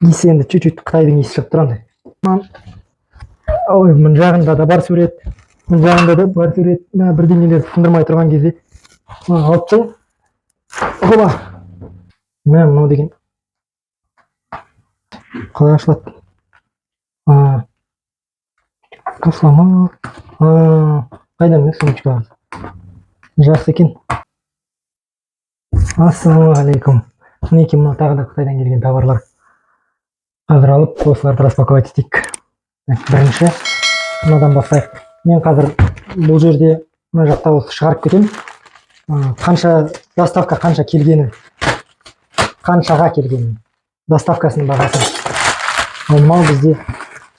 иісі енді чуть-чуть Қытайдың иісі шығып тұрады. Ой, мына жағында да бар сурет, мына жағында да бар сурет. Бірдеңелерді тындырмай тұрған кезде алып тұрмын. Оба, мынау деген қалай ашылады? Кослама. Қайдан міне сумочкалар? Жақсы екен. Ассалаумағалейкум. Мінекей мынау тағы да Қытайдан келген товарлар. Қазір алып осыларды распаковать етейік. Бірінші мынадан бастайық. Мен қазір бұл жерде мына жақта осы шығарып кетемін. Қанша доставка қанша келгені, қаншаға келгені, доставкасының бағасы. Ал мынау бізде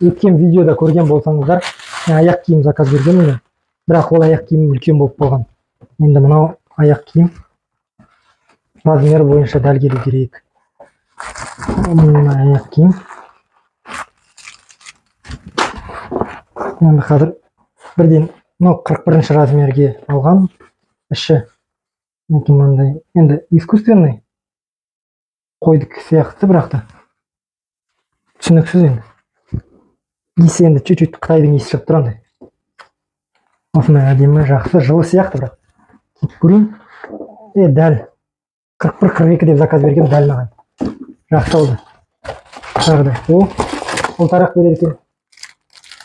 өткен видеода көрген болсаңыздар, аяқ киім заказ бергенмін, бірақ ол аяқ киім үлкен болып болған. Енді мынау аяқ киім размері бойынша дәл келу керек. Мына аяқ киім. Енді қазір бірден 41-ші размерге алған. Іші мынандай, енді искусственный қойдық сияқты, бірақ та түсініксіз енді. Иісі енді чуть-чуть Қытайдың иісі шығып тұрады. Осындай әдемі, жақсы, жылы сияқты, бірақ киіп көрейін. Дәл 41-42 деп заказ берген, дәл маған. Жақсы oldu. Тағы да ол тарақ береді екен.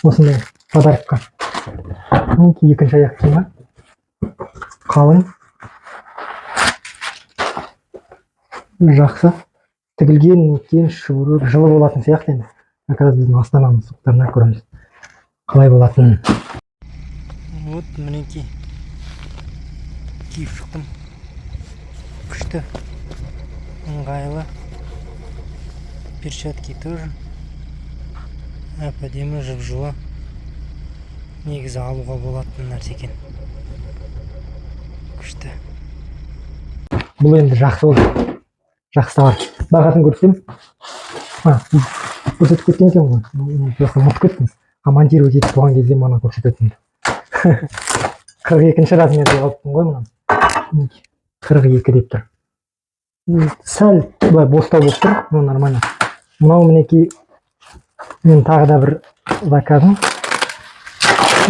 Осындай подарокқа. Екінші аяқ киімі. Қалың. Жақсы. Тігілген екен, шуырып, жылы болатын сияқты енді. Қазір біздің Астананың суықтарына көреміз. Қалай болатын. Вот мінекей. Киіп шықтым. Күшті. Ыңғайлы. Перчатки тоже. Әп-әдемі, жып-жылы. Негізі алуға болатын нәрсе екен. Күшті. Бұл енді жақсы болды. Жақсы товар. Бағасын көрсетем. Көрсетіп кеткен екен ғой. Просто ұмытып кеттім. Монтировать етіп болған кезде мана көрсететін. 42-ші размерде алыппын ғой мынаны. 42 деп тұр. Сәл былай бостау болып тұр. Бұл нормально. Мынау мінекей мен тағы да бір заказым.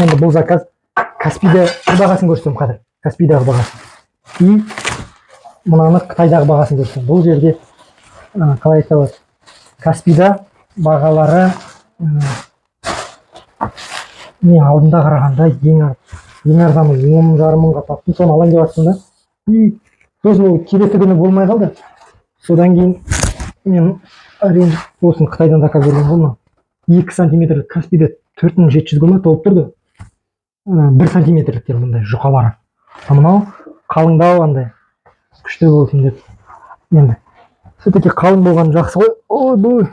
Енді бұл заказ Каспийда бағасын көрсетем қазір. Каспийдағы бағасын. И мынаны Қытайдағы бағасын көрсетем. Бұл жерде қалай айтады? Каспийда бағалары мен алдында қарағанда ең арзаны 10,5 мыңға таптым. Соны алайын деп жатсам да. И сосын ол келесі күні болмай қалды. Содан кейін мен әрең осын Қытайдан заказ берген болма. 2 сантиметрлік Каспийда 4700 гүлма толып тұрды. 1 сантиметрліктер бұндай жұқалары. Мынау қалыңдау андай күшті болсын деп. Енді все-таки қалың болған жақсы ғой. Ой, бұл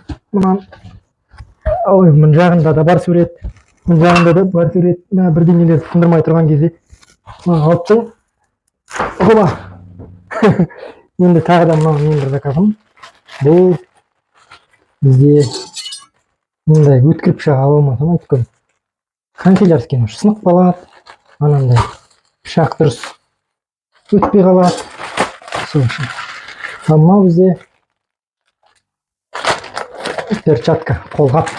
ой, мына жағында да бар сурет, мына жағында да бар сурет. Бірдеңелерді тындырмай тұрған кезде алып тұрмын. Оба. Енді тағы да мынау мен бір заказым. Бұл бізде мындай өткір пышақ ала алмасам айтып конфилер екен, сынып қалады. Анандай пышақ дұрыс өтпей қалады. Сол үшін. Мынау бізде перчатка, қолғап.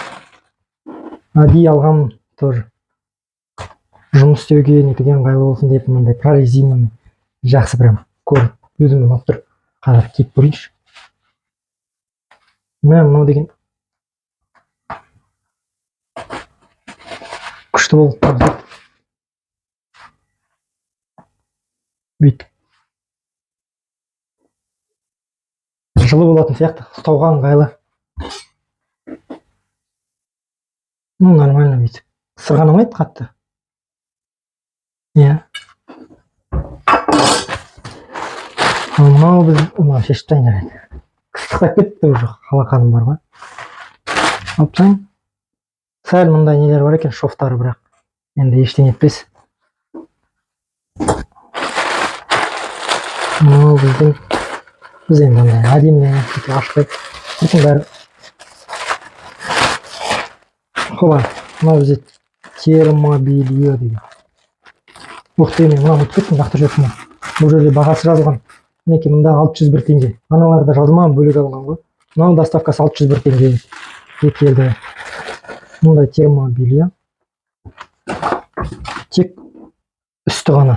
Әдейі алғам тоже. Жұмыс істеуге нетеген ыңғайлы болсын деп мынандай прорезинаны жақсы прям көріп өзім ұнап тұр. Қазір киіп көрейінші. Мынау деген күшті болып тұрды. Бүйтіп. Жылы болатын сияқты, ұстауға ыңғайлы. Нормально бүйтіп. Сырғанамайды қатты. Мынау біз шешіп тайын жарайды. Қыстықтап кетті уже, қалақаным бар ғой. Алып тайын. Сәл мұндай нелер бар екен, шофтары, бірақ енді ештеңе етпес. Мынау біз енді андай әдемі ашып кеткен бәрі. Хоба, мынау бізде термобелье деген. Уқты мен мынау ұмытып кеттім, жақты жүрсің. Бұл жерде бағасы жазылған. Мінекей мында 601 теңге. Аналарда жазылмаған, бөлек алған ғой. мынау доставкасы 601 теңгеге келді. Мындай термобелье. Тек үсті ғана.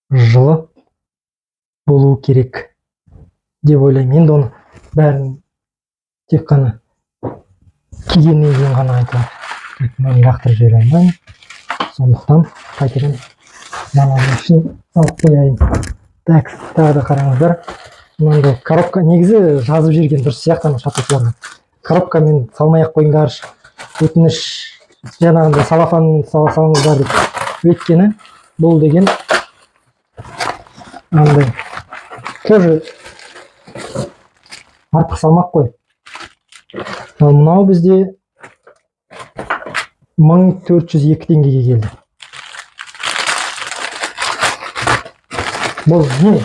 Жылы болуы керек деп ойлаймын. Енді оны бәрін тек қана кигеннен кейін ғана айтамын. Мен лақтырып жібере алмаймын. Сондықтан қайтадан мынаның ішін алып қояйын. Так, тағы да қараңыздар. Мынандай коробка негізі жазып жүрген дұрыс сияқты сатушыларға. Коробкамен салмай-ақ қойыңдаршы. Өтініш жаңағындай салафанмен салыңыздар деп. Өйткені бұл деген андай тоже артық салмақ қой. Ал мынау бізде 1402 теңгеге келді. Бұл не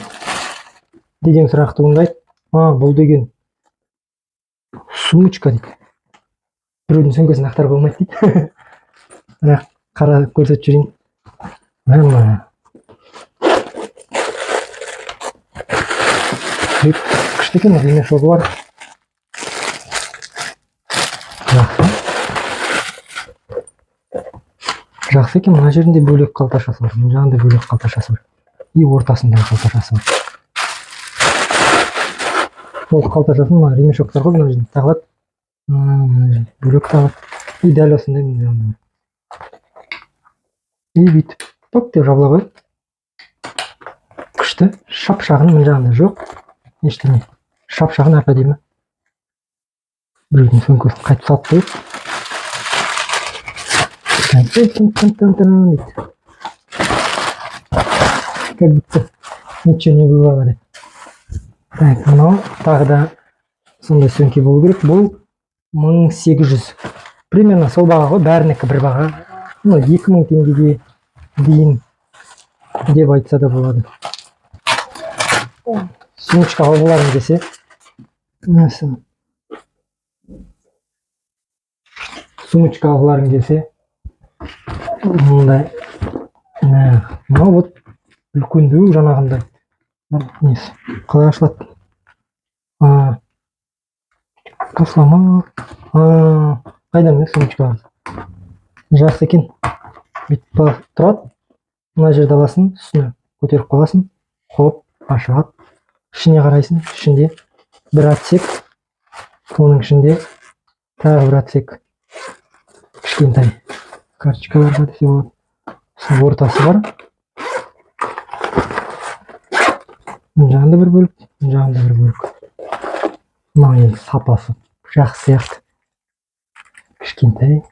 деген сұрақ туындайды. Бұл деген сумочка дейді. Біреудің сөмкесін ақтарып болмайды дейді. Бірақ қара көрсетіп жүрейін. Күшті екен, ремешогы бар. Жақсы екен, мына жерінде бөлек қалташасы бар, мына жағында бөлек қалташасы бар. И ортасында қалташасы бар. Ол қалташасын мына ремешоктар ғой, мына жерде тағылады. Бөлек тағылады. И дәл осындай мына жағында. И бүйтіп, топ деп жабыла қойды. Күшті, шапшағын мына жағында жоқ. Ештеңе. Шапшағын әп-әдемі. Біреудің сөмкесін қайтып салып қойып. Как будто ничего не было. Так, мынау тағы да сондай сөмке болу керек. Бұл 1800. Примерно сол баға ғой, бәрінікі бір баға. 2000 теңгеге дейін деп айтса да болады. Сумочка алғыларың келсе, мындай, мынау вот үлкендеу жаңағындай. Несі, қалай ашылады? Қосылама. Қайдан мен сумочкаларды? Жақсы екен. Бүйтіп тұрады. Мына жерді аласың, үстіне көтеріп қаласың. Хоп, ашылады. Ішіне қарайсың, ішінде бір отсек, оның ішінде тағы бір отсек. Кішкентай карточкаларға десе болады. Ортасы бар. Мына жағында бір бөлік, мына жағында бір бөлік. Мына енді сапасы жақсы сияқты. Кішкентай.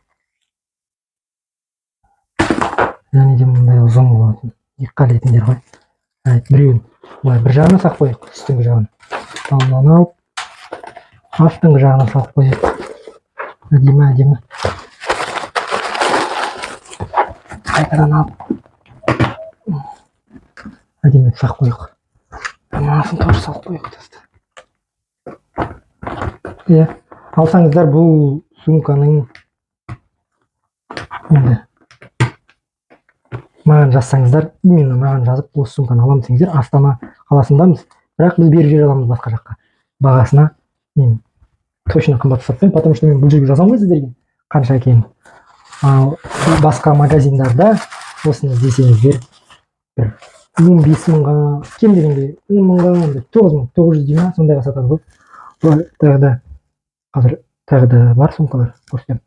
Және де мындай ұзын болатын. Екі қалетіндер ғой. Біреуін бір жағына сақ қойық, үстіңгі жағына. Ал мынаны алып, астыңғы жағына салып қойып. Әдемі. Қайтадан алып. Әдемі сақ қойық. Мынасын тоже салып қойық. Алсаңыздар бұл сумканың енді маған жазсаңыздар, именно маған жазып, осы сумканы аламын десеңіздер, Астана қаласындамыз, бірақ біз беріп жібере аламыз басқа жаққа. Бағасына мен точно қымбат сатпаймын, потому что мен бұл жерге жазамын ғой сіздерге қанша екенін. Ал басқа магазиндарда осыны іздесеңіздер, бір 15 мыңға, кем дегенде 10 мыңға, 9.900 дейма сондайға сатады ғой. Тағы да қазір тағы да бар сумкалар көрсетемін.